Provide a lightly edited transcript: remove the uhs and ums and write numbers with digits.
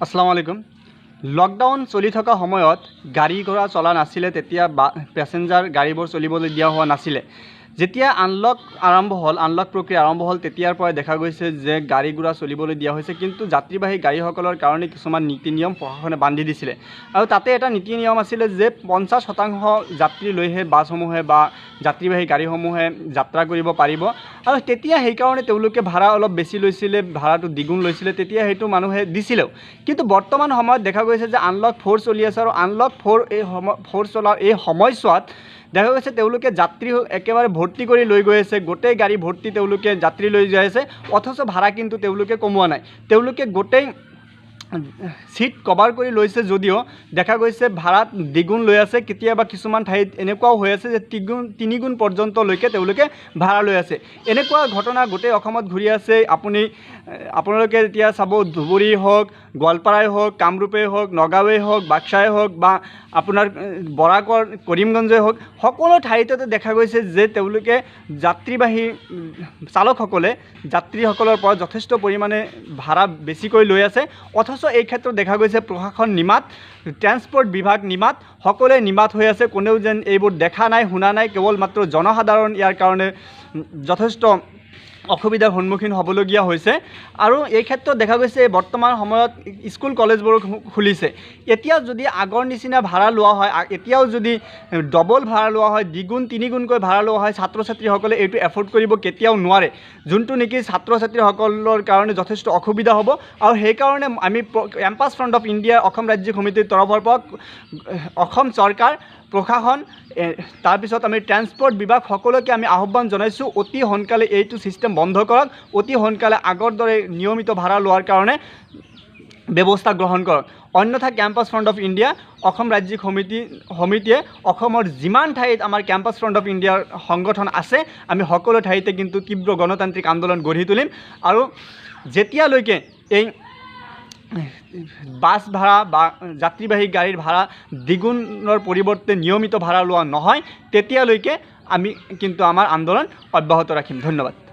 আসসালামু আলাইকুম। লকডাউন চলি থকা সময়ত গাড়ী ঘোঁৰা চলা নাছিলে, তেতিয়া পেছেঞ্জাৰ গাড়ীবোৰ চলিবলৈ দিয়া হোৱা নাছিলে। যেতিয়া আনলক প্ৰক্ৰিয়া আৰম্ভ হ'ল, তেতিয়াৰ পৰাই দেখা গৈছে যে গাড়ী ঘোঁৰা চলিবলৈ দিয়া হৈছে, কিন্তু যাত্ৰীবাহী গাড়ীসকলৰ কাৰণে কিছুমান নীতি নিয়ম প্ৰশাসনে বান্ধি দিছিলে। আৰু তাতে এটা নীতি নিয়ম আছিলে যে 50% যাত্ৰী লৈহে বাছসমূহে বা যাত্ৰীবাহী গাড়ীসমূহে যাত্ৰা কৰিব পাৰিব। আৰু তেতিয়া সেইকাৰণে তেওঁলোকে ভাড়া অলপ বেছি লৈছিলে, ভাড়াটো দ্বিগুণ লৈছিলে, তেতিয়া সেইটো মানুহে দিছিলেও। কিন্তু বৰ্তমান সময়ত দেখা গৈছে যে আনলক 4 চলি আছে, আৰু আনলক 4 চলাৰ এই সময়ছোৱাত দেখা গৈছে তেওঁলোকে যাত্ৰী একেবাৰে ভৰ্তি কৰি লৈ গৈ আছে, গোটেই গাড়ী ভৰ্তি তেওঁলোকে যাত্ৰী লৈ যাই আছে, অথচ ভাড়া কিন্তু তেওঁলোকে কমোৱা নাই। তেওঁলোকে গোটেই সিট কভাৰ কৰি লৈছে যদিও দেখা গৈছে ভাড়াত দ্বিগুণ লৈ আছে। কেতিয়াবা কিছুমান ঠাইত এনেকুৱাও হৈ আছে যে 3 গুণ পৰ্যন্তলৈকে তেওঁলোকে ভাড়া লৈ আছে। এনেকুৱা ঘটনা গোটেই অসমত ঘূৰি আছে। আপোনালোকে এতিয়া চাব, ধুবুৰী হওক, গোৱালপাৰাই হওক, কামৰূপেই হওক, নগাঁৱেই হওক, বাক্সাই হওক, বা আপোনাৰ বৰাকৰ কৰিমগঞ্জেই হওক, সকলো ঠাইতে দেখা গৈছে যে তেওঁলোকে যাত্ৰীবাহী চালকসকলে যাত্ৰীসকলৰ পৰা যথেষ্ট পৰিমাণে ভাড়া বেছিকৈ লৈ আছে। অথচ এই ক্ষেত্ৰত দেখা গৈছে প্ৰশাসন নিমাত, ট্ৰেন্সপৰ্ট বিভাগ নিমাত, সকলোৱে নিমাত হৈ আছে। কোনেও যেন এইবোৰ দেখা নাই, শুনা নাই। কেৱল মাত্ৰ জনসাধাৰণ ইয়াৰ কাৰণে যথেষ্ট অসুবিধাৰ সন্মুখীন হ'বলগীয়া হৈছে। আৰু এই ক্ষেত্ৰত দেখা গৈছে বৰ্তমান সময়ত স্কুল কলেজবোৰো খুলিছে। এতিয়া যদি আগৰ নিচিনা ভাড়া লোৱা হয়, এতিয়াও যদি ডবল ভাড়া লোৱা হয়, দ্বিগুণ 3 গুণকৈ ভাড়া লোৱা হয়, ছাত্ৰ ছাত্ৰীসকলে এইটো এফৰ্ড কৰিব কেতিয়াও নোৱাৰে, যোনটো নেকি ছাত্ৰ ছাত্ৰীসকলৰ কাৰণে যথেষ্ট অসুবিধা হ'ব। আৰু সেইকাৰণে আমি campus front of India Assam ৰাজ্যিক সমিতিৰ তৰফৰ পৰা অসম চৰকাৰ, প্ৰশাসন, তাৰপিছত আমি ট্ৰেন্সপৰ্ট বিভাগ সকলোকে আমি আহ্বান জনাইছোঁ, অতি সোনকালে এইটো ছিষ্টেম বন্ধ কৰক, অতি সোনকালে আগৰ দৰে নিয়মিত ভাড়া লোৱাৰ কাৰণে ব্যৱস্থা গ্ৰহণ কৰক। অন্যথা campus front of India Assam ৰাজ্যিক সমিতিয়ে অসমৰ যিমান ঠাইত আমাৰ কেম্পাছ ফ্ৰণ্ট অফ ইণ্ডিয়াৰ সংগঠন আছে, আমি সকলো ঠাইতে কিন্তু তীব্ৰ গণতান্ত্ৰিক আন্দোলন গঢ়ি তুলিম। আৰু যেতিয়ালৈকে এই বাছ ভাড়া বা যাত্ৰীবাহী গাড়ীৰ ভাড়া দ্বিগুণৰ পৰিৱৰ্তে নিয়মিত ভাড়া লোৱা নহয়, তেতিয়ালৈকে আমি কিন্তু আমাৰ আন্দোলন অব্যাহত ৰাখিম। ধন্যবাদ।